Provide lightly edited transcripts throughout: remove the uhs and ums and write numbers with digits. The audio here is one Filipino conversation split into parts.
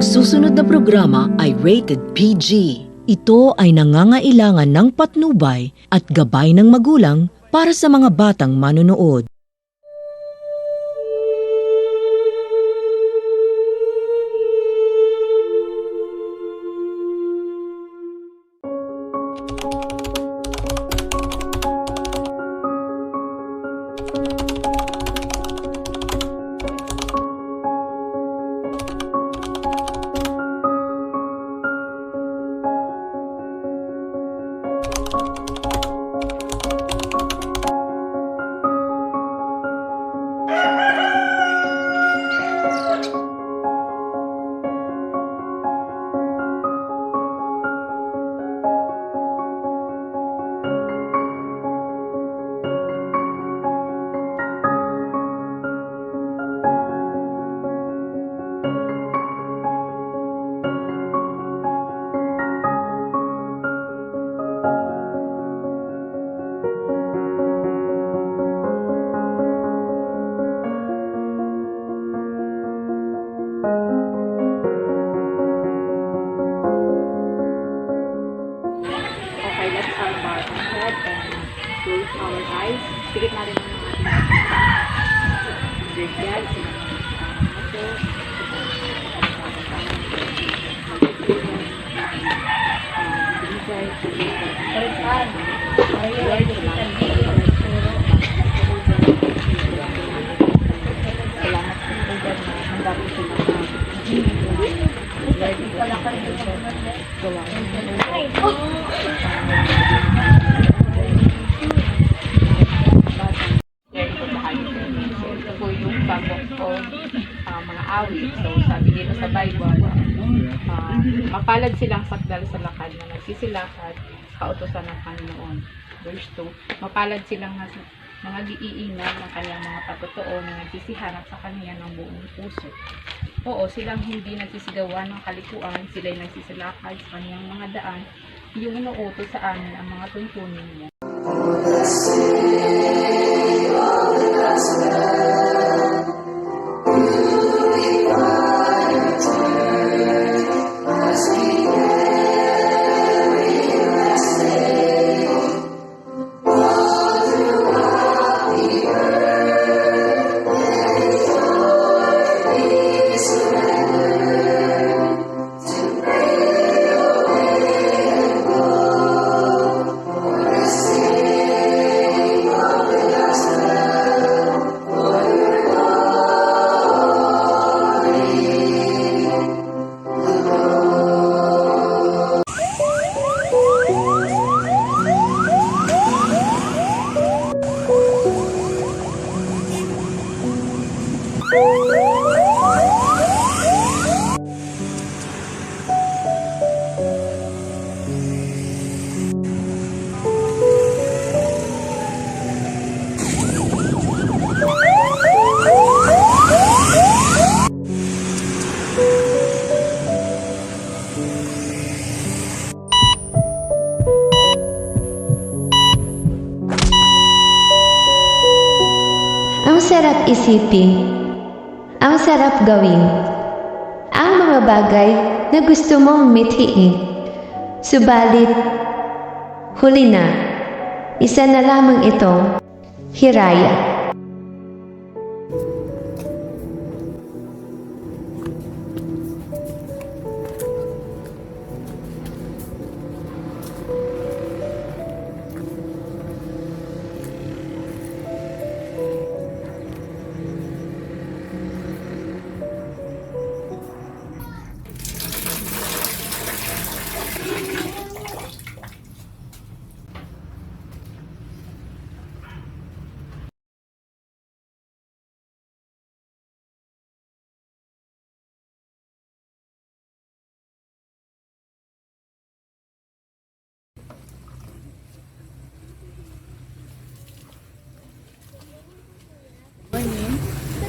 Ang susunod na programa ay rated PG. Ito ay nangangailangan ng patnubay at gabay ng magulang para sa mga batang manonood. Okay, let's bow our head and close our eyes. Pikit natin ang ating breath mga awit. So, sabi dito sa Bible, mapalad silang sakdal sa lakad na nagsisilakad sa kautusan ng Panginoon. Verse 2, mapalad silang nag-iingat ng kanyang mga patotoo na nagsisihanap sa kanya ng buong puso. Oo, silang hindi nagsisigawan ng kalikuan, sila'y nagsisilakad sa kanyang mga daan, yung inuutos sa amin ang mga tuntunin niya. Ang sarap isipin, ang sarap gawin, ang mga bagay na gusto mong mithiin. Subalit, huli na, isa na lamang itong hiraya.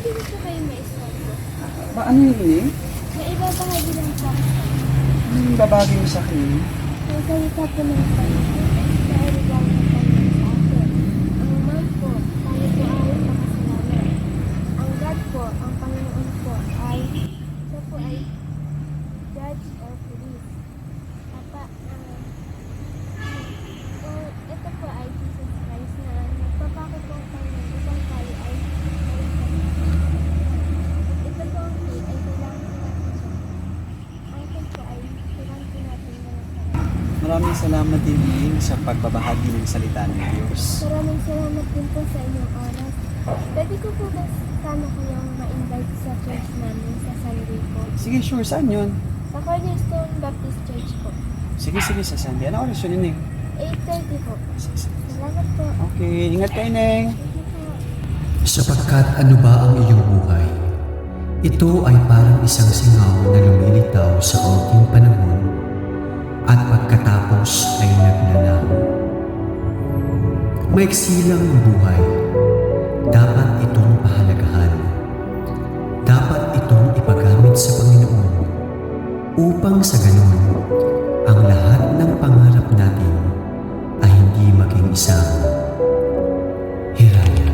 Sabi ko kayo may istorbo. Ano yun eh? May iba pa nga din ang box. Babagay mo sa akin. Ang salita po ng Panginoon ay sa regalo ng Panginoon sa akin. Ang man po, tayo po ay makasalanan. Ang God po, ang Panginoon po ay, siya po ay Maraming salamat din Ning sa pagbabahagi ng salita ng Diyos. Maraming salamat din po sa inyong oras. Pwede ko po ba sana kayong ma-invite sa church namin sa Sunday po? Sige, sure. Saan yun? Sa Cornerstone Baptist Church po. Sige, sa Sunday. Ano oras yun, Ning? 8:30 po. Salamat po. Okay, ingat kayo, Ning. Thank you po. Sapagkat ano ba ang iyong buhay? Ito ay parang isang singaw na lumilitaw sa kaunting panahon at pagkatapos ay naglalaho. Maiksi lang ang buhay. Dapat itong pahalagahan. Dapat itong ipagamit sa Panginoon upang sa ganon ang lahat ng pangarap natin ay hindi maging isang hiraya.